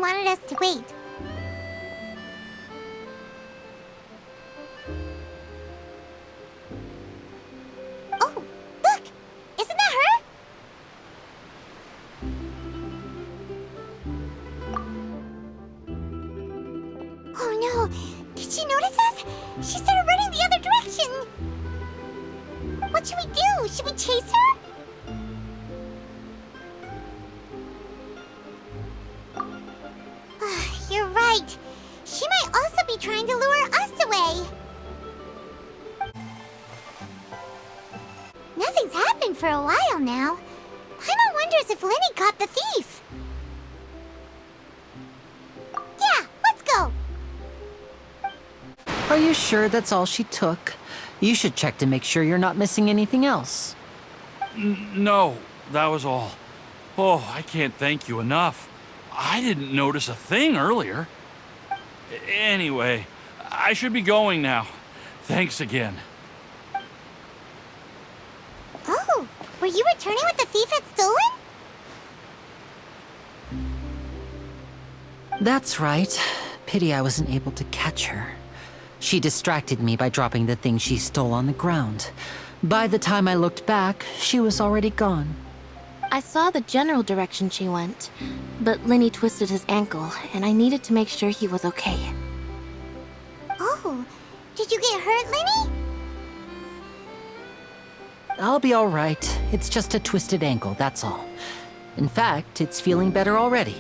wanted us to wait. Oh, look! Isn't that her? Oh no! Did she notice us? She started running the other direction! What should we do? Should we chase her? You're right. She might also be trying to lure us away. Nothing's happened for a while now. Paimon wonders if Linny caught the thief. Yeah, let's go. Are you sure that's all she took? You should check to make sure you're not missing anything else. No, that was all. Oh, I can't thank you enough. I didn't notice a thing earlier. Anyway, I should be going now. Thanks again. Oh, were you returning what the thief had stolen? That's right. Pity I wasn't able to catch her. She distracted me by dropping the thing she stole on the ground. By the time I looked back, she was already gone. I saw the general direction she went, but Linny twisted his ankle, and I needed to make sure he was okay. Oh, did you get hurt, Linny? I'll be all right. It's just a twisted ankle, that's all. In fact, it's feeling better already.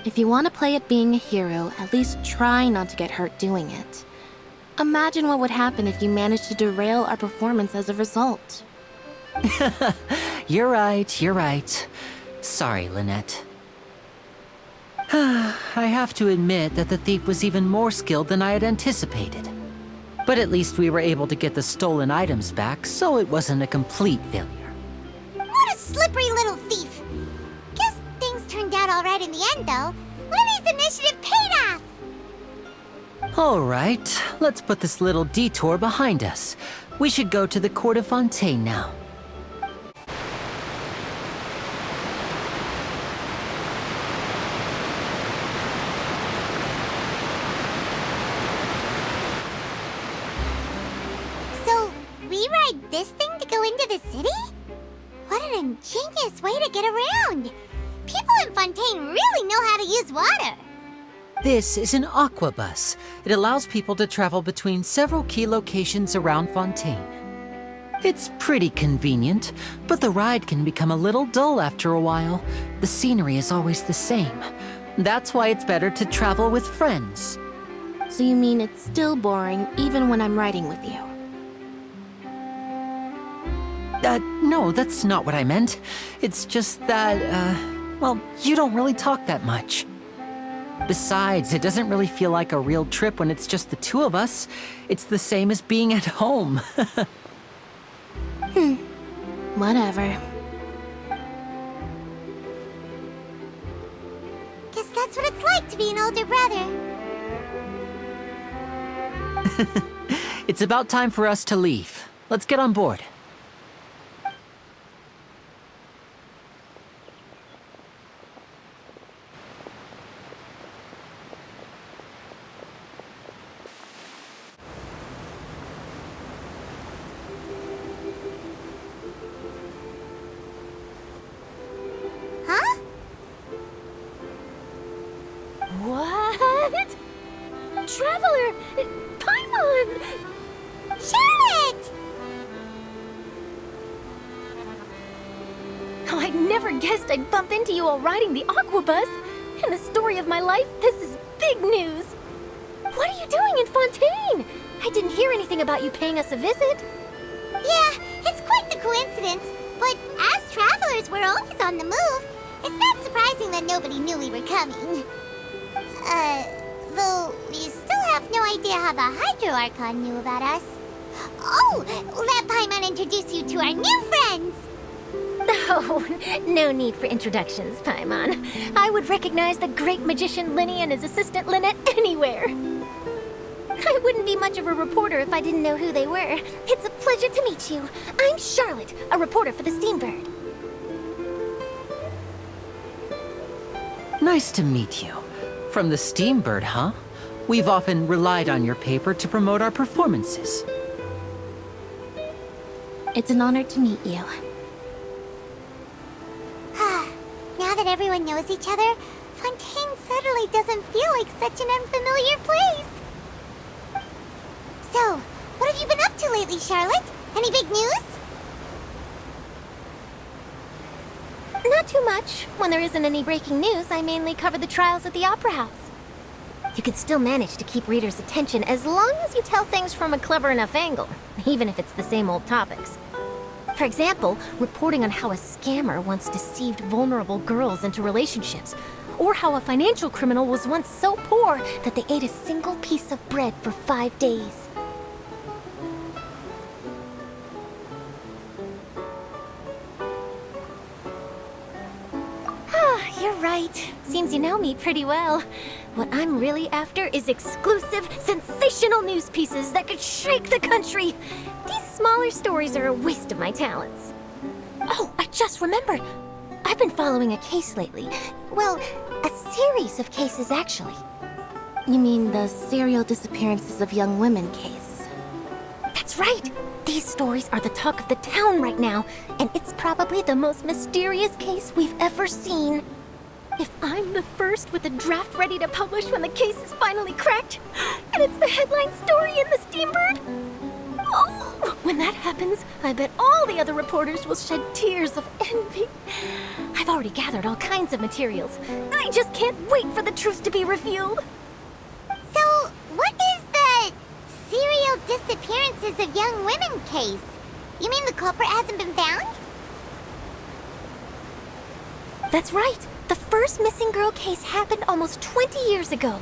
If you want to play at being a hero, at least try not to get hurt doing it. Imagine what would happen if you managed to derail our performance as a result. You're right. Sorry, Lynette. I have to admit that the thief was even more skilled than I had anticipated. But at least we were able to get the stolen items back, so it wasn't a complete failure. What a slippery little thief! Guess things turned out all right in the end, though. Linny's initiative paid off! All right, let's put this little detour behind us. We should go to the court of Fontaine now. This thing to go into the city? What an ingenious way to get around! People in Fontaine really know how to use water! This is an aquabus. It allows people to travel between several key locations around Fontaine. It's pretty convenient, but the ride can become a little dull after a while. The scenery is always the same. That's why it's better to travel with friends. So you mean it's still boring even when I'm riding with you? No, that's not what I meant. It's just that, well, you don't really talk that much. Besides, it doesn't really feel like a real trip when it's just the two of us. It's the same as being at home. Whatever. Guess that's what it's like to be an older brother. It's about time for us to leave. Let's get on board. What? Traveler! Paimon! Charlotte! Oh, I never guessed I'd bump into you while riding the aquabus. In the story of my life, this is big news. What are you doing in Fontaine? I didn't hear anything about you paying us a visit. Yeah, it's quite the coincidence. But as travelers, we're always on the move. It's not surprising that nobody knew we were coming. Though we still have no idea how the Hydro Archon knew about us. Oh, let Paimon introduce you to our new friends! Oh, no need for introductions, Paimon. I would recognize the great magician Linny and his assistant Lynette anywhere. I wouldn't be much of a reporter if I didn't know who they were. It's a pleasure to meet you. I'm Charlotte, a reporter for the Steambird. Nice to meet you. From the Steambird, huh? We've often relied on your paper to promote our performances. It's an honor to meet you. Now that everyone knows each other, Fontaine suddenly doesn't feel like such an unfamiliar place. So, what have you been up to lately, Charlotte? Any big news? Not too much. When there isn't any breaking news, I mainly cover the trials at the Opera House. You can still manage to keep readers' attention as long as you tell things from a clever enough angle, even if it's the same old topics. For example, reporting on how a scammer once deceived vulnerable girls into relationships, or how a financial criminal was once so poor that they ate a single piece of bread for 5 days. You're right. Seems you know me pretty well. What I'm really after is exclusive, sensational news pieces that could shake the country. These smaller stories are a waste of my talents. Oh, I just remembered. I've been following a case lately. Well, a series of cases, actually. You mean the serial disappearances of young women case? That's right. These stories are the talk of the town right now, and it's probably the most mysterious case we've ever seen. If I'm the first with a draft ready to publish when the case is finally cracked, and it's the headline story in the Steambird, oh, when that happens, I bet all the other reporters will shed tears of envy. I've already gathered all kinds of materials. I just can't wait for the truth to be revealed. So, what is the serial disappearances of young women case? You mean the culprit hasn't been found? That's right. The first missing girl case happened almost 20 years ago.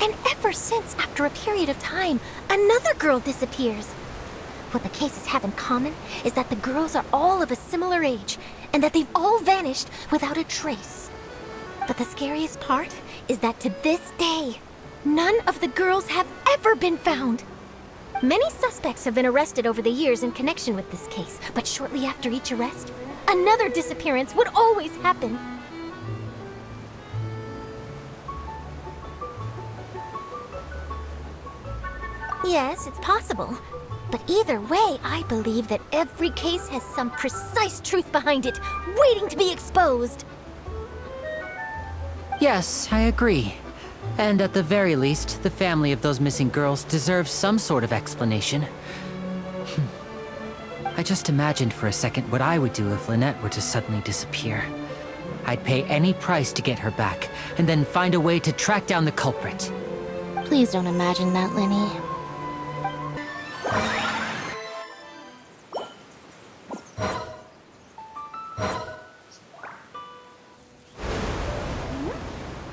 And ever since, after a period of time, another girl disappears. What the cases have in common is that the girls are all of a similar age, and that they've all vanished without a trace. But the scariest part is that to this day, none of the girls have ever been found. Many suspects have been arrested over the years in connection with this case, but shortly after each arrest, another disappearance would always happen. Yes, it's possible. But either way, I believe that every case has some precise truth behind it, waiting to be exposed. Yes, I agree. And at the very least, the family of those missing girls deserves some sort of explanation. I just imagined for a second what I would do if Lynette were to suddenly disappear. I'd pay any price to get her back, and then find a way to track down the culprit. Please don't imagine that, Lenny.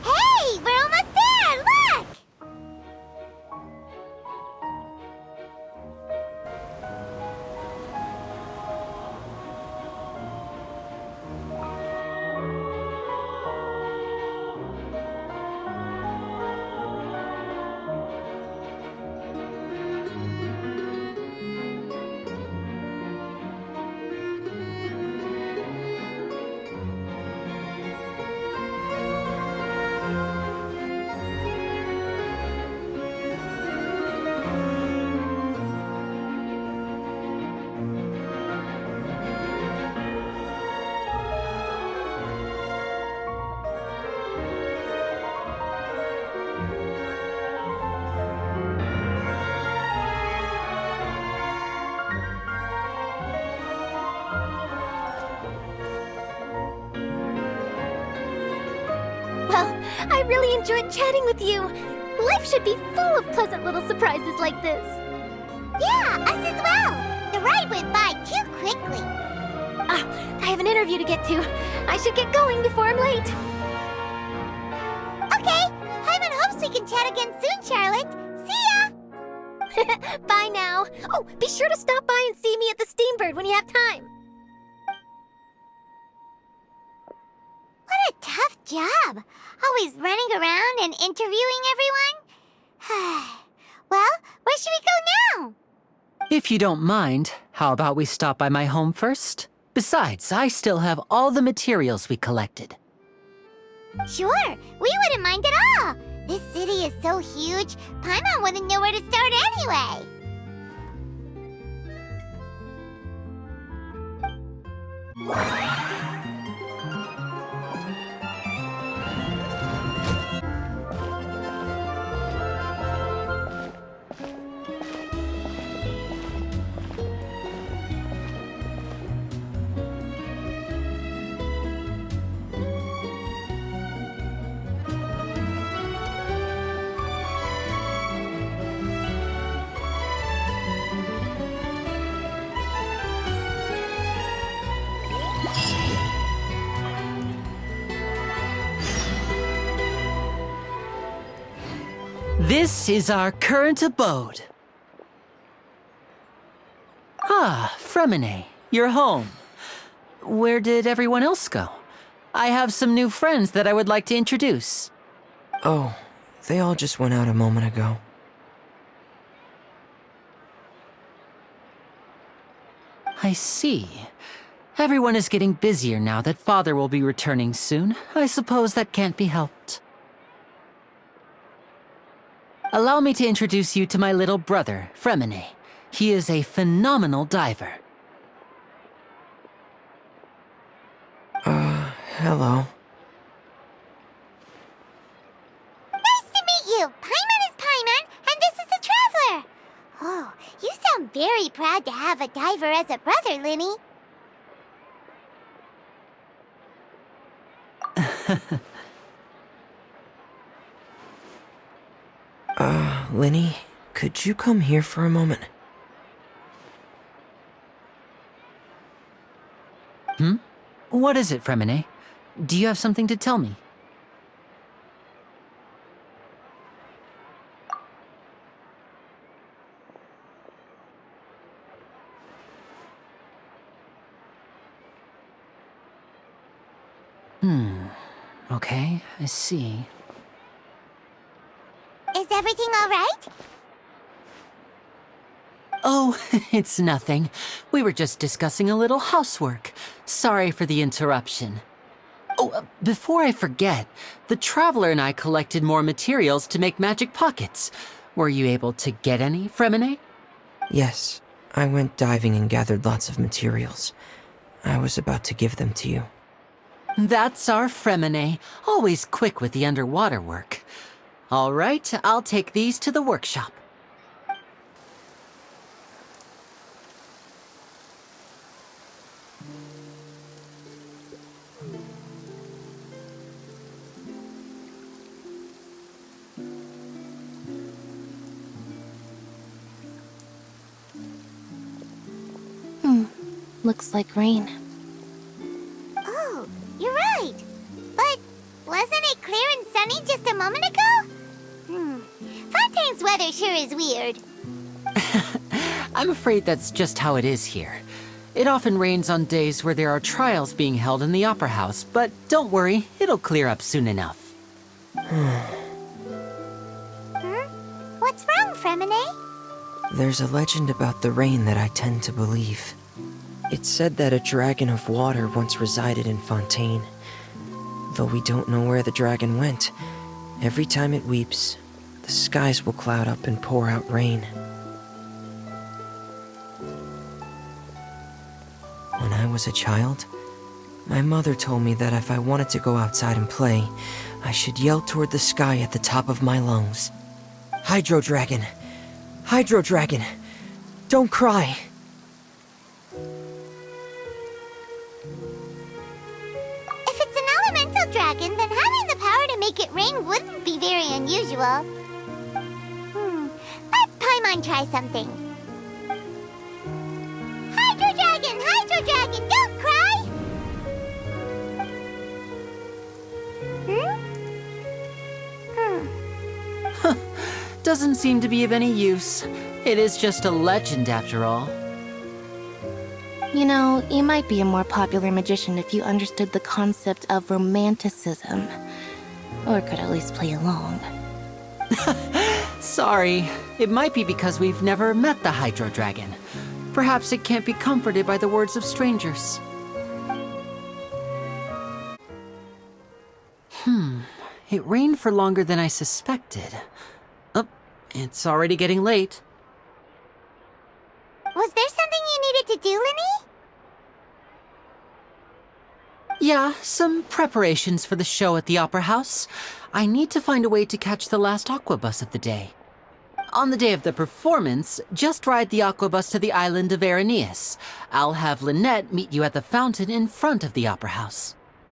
Hey, we're almost there! Look! Well, I really enjoyed chatting with you. Life should be full of pleasant little surprises like this. Yeah, us as well. The ride went by too quickly. I have an interview to get to. I should get going before I'm late. Okay, Paimon hopes we can chat again soon, Charlotte. See ya! Bye now. Oh, be sure to stop by and see me at the Steambird when you have time. What a tough job. Always running around and interviewing everyone. Well, where should we go now? If you don't mind, how about we stop by my home first? Besides, I still have all the materials we collected. Sure, we wouldn't mind at all. This city is so huge, Paimon wouldn't know where to start anyway. This is our current abode. Ah, Fremine, you're home. Where did everyone else go? I have some new friends that I would like to introduce. Oh, they all just went out a moment ago. I see. Everyone is getting busier now that Father will be returning soon. I suppose that can't be helped. Allow me to introduce you to my little brother, Fremine. He is a phenomenal diver. Hello. Nice to meet you! Paimon is Paimon, and this is the Traveler! Oh, you sound very proud to have a diver as a brother, Linny. Linny, could you come here for a moment? What is it, Fremine? Do you have something to tell me? Okay, I see. Is everything all right? Oh, it's nothing. We were just discussing a little housework. Sorry for the interruption. Oh, before I forget, the Traveler and I collected more materials to make magic pockets. Were you able to get any, Fremine? Yes, I went diving and gathered lots of materials. I was about to give them to you. That's our Fremine, always quick with the underwater work. All right, I'll take these to the workshop. Looks like rain. Oh, you're right. But wasn't it clear and sunny just a moment ago? Fontaine's weather sure is weird. I'm afraid that's just how it is here. It often rains on days where there are trials being held in the Opera House, but don't worry, it'll clear up soon enough. What's wrong, Fremine? There's a legend about the rain that I tend to believe. It's said that a dragon of water once resided in Fontaine. Though we don't know where the dragon went, every time it weeps, the skies will cloud up and pour out rain. When I was a child, my mother told me that if I wanted to go outside and play, I should yell toward the sky at the top of my lungs. Hydro Dragon! Hydro Dragon! Don't cry! If it's an elemental dragon, then having the power to make it rain wouldn't be very unusual. Let Paimon try something. Hydro Dragon, don't cry! Doesn't seem to be of any use. It is just a legend after all. You know, you might be a more popular magician if you understood the concept of romanticism. Or could at least play along. Sorry, it might be because we've never met the Hydro Dragon. Perhaps it can't be comforted by the words of strangers. It rained for longer than I suspected. Oh, it's already getting late. Was there something you needed to do, Linny? Yeah, some preparations for the show at the Opera House. I need to find a way to catch the last aquabus of the day. On the day of the performance, just ride the aquabus to the island of Araneus. I'll have Lynette meet you at the fountain in front of the Opera House.